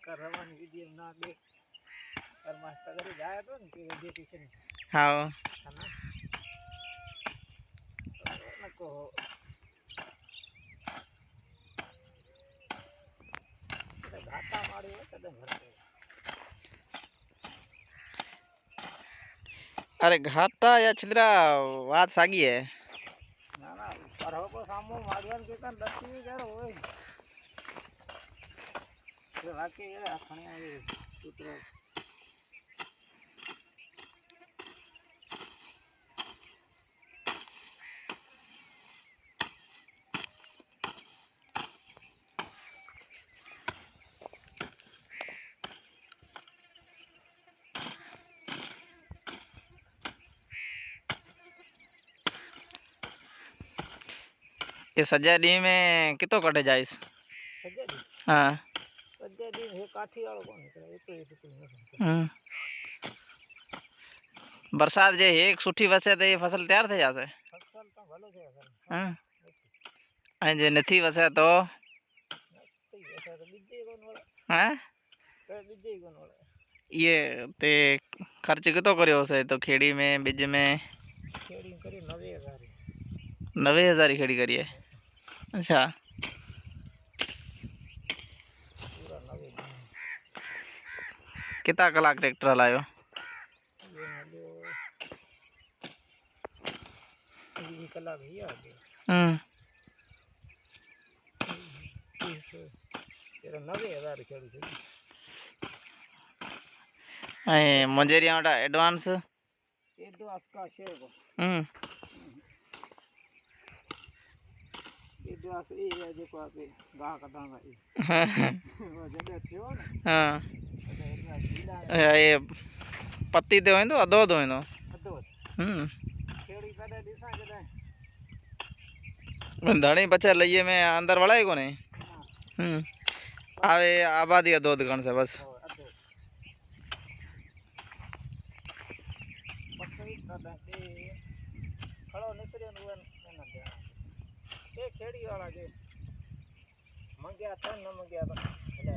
करवान वीडियो ना देख और मास्टर करे जाए तो न कि वेजिटेशन हाँ खाना नको घाटा मारे कदे भरते अरे घाटा या छिद्रा बात सागी है ना ना पर हो को सामो मारवान के कन दस्ती कर होय ये वाके ये आखणे आवे सूत्र ये सजा डी में कितो कटे जाइस सजे दी हाँ सजे दी हे काठी वालो कोन निकले एक तो बरसात जे एक सुठी वसे तो ये फसल तैयार थे जासे फसल तो भलो छे सर हाँ अने जे नथी वसे तो ऐसा तो बीजे कोन वाला हाँ तो बीजे कोन वाला ये ते खर्च कितो कर्यो से तो खेड़ी में बीज में खेड़ी करी 90,000 90,000 की खेड़ी करी है अच्छा पूरा 90 कितना कलाक ट्रैक्टर हलायो ये हलो 20 कलाक ही आ गए तेरा 90,000 खेड़ी थी मंजेरिया वाला एडवांस ये दो अस्का शेर को ये दो अस ये है जो को आपे गाह कटांगा ये वो जदे थियो ने हाँ तो इतना ढीला ये पत्ती दे तो अदो दो नो अदो खेड़ी कदे दिसा जदे धणी बच्चे लइए में अंदर वड़ा है कोने आवे आबादी का दूध गण से बस अदो पक्की कदे के खड़ो निसरे नुवन न दे ये खेड़ी वाला जे मंगया था न मंगया था भले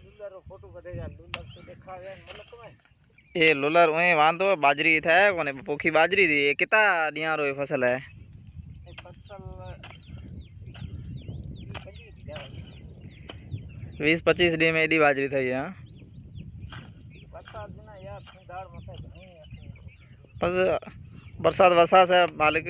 लूलर फोटो कढे जा लूलर तो दिखावे मुल्क में ये लोलर वही वांदो बाजरी था कोने पोखी बाजरी थी ये कितना दिया रो फसल है ये फसल 20-25 डी में एडी बाजरी थी हां बरसात बिना यार दाड़ मथे घणी बस बरसात वसा से मालिक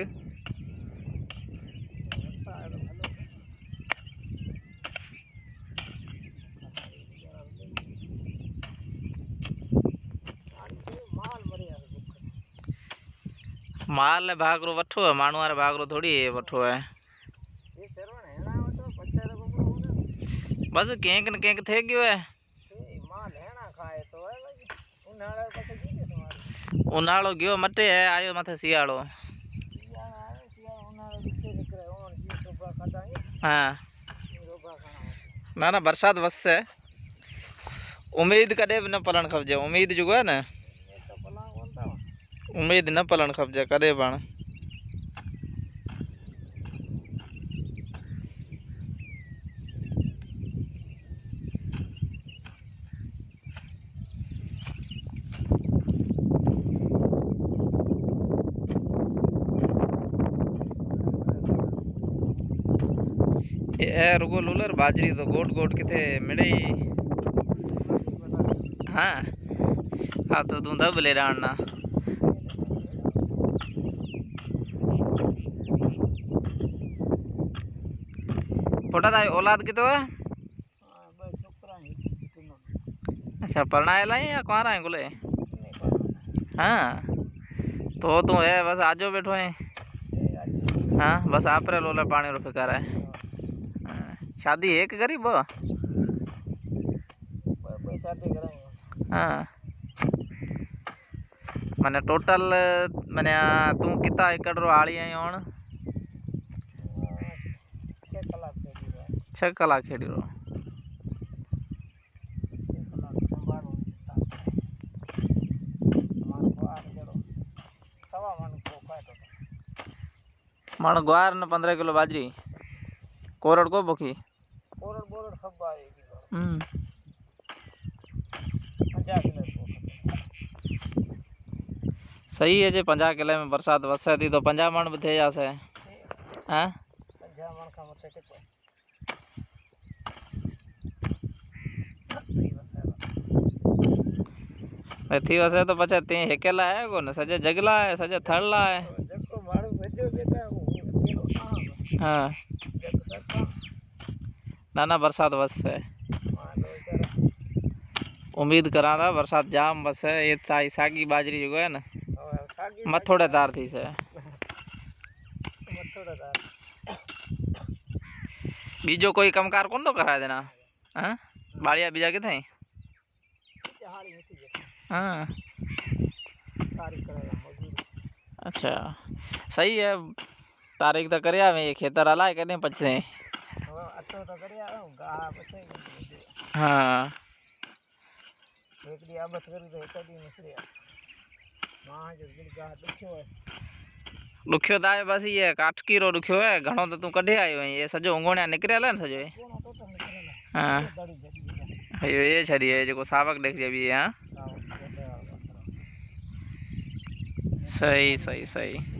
माल ने भागरो वठो है मानू वाले भागरो थोड़ी वठो है ये सरवण हेणा तो पछे तो कोकरो बस केंक न केंक थे गयो है ए माल हेणा खाए तो है भाई उनाळे पछे कीके तुम्हारे उनाळो गयो मटे है आयो माथे सियाळो सियाळो उनाळे दिखे निकरे ओन जी रोबा खादाई हां रोबा खाना ना ना बरसात वस है उम्मीद कदे न पलन खपजे उम्मीद जुगो है ना ये तो पला कोनता उम्मीद न पलन खपजे कदे पण ये रुगो लूलर बाजरी तो गोट गोट किथे मिले हाँ हाँ तो तू दब ले राणना फोटा था औलाद कितो है बस छोकरा है अच्छा परणायला है या कुंवारा है गुले हाँ तो तू है बस आजो बैठो है हाँ बस आप रे लोला पानी रो फिकार है शादी एक गरीब शादी कराएंगे हाँ मैंने टोटल मैंने तू कितना एकड़ रो आली आई होन 6 कलाक दे दी 6 कलाक खेड़ी रो मण ग्वार ने 15 किलो बाजरी कोरड़ को बुखी कोरड़ बोरड़ सब आएगी 50 किलो सही है जी 50 किलो में बरसात वसे थी तो 50 मण थे जासे हाँ 50 मण का मथे टिको थी वसे तो पछे ती हेकेला है को ने सजे जगला है सजे थड़ला है देखो मारू भेजो बेटा वो किलो हाँ जग सरका ना ना बरसात वसे मानो जरा उम्मीद करा था बरसात जाम वसे ये सागी बाजरी जो है ना सागी मथोड़े तार थी से मथोड़ा तार बीजो कोई कमकार कौन तो करा देना हाँ बाड़िया बीजा के थे हाली मिटी जे हाँ तारीख करेगा मजदूर अच्छा सही है तारीख तो कर आवे ये खेतर हलाए के नहीं पछे હવે અતો તો કરી આવો ગા પછી हाँ એકડી આબસ કરી તો એકડી નિસરી માં જો ગીર ગા દુખ્યો है दुखियो तो है बस ये काटकीरो दुखियो है घणो तो तू कढे आयो है ये सजो उंगोणिया निकरेला ने सजो કોનો તો તો નિકળેલા हाँ દડી જડી ये छड़ी है जो सावक देख भी है हाँ સાવ सही सही सही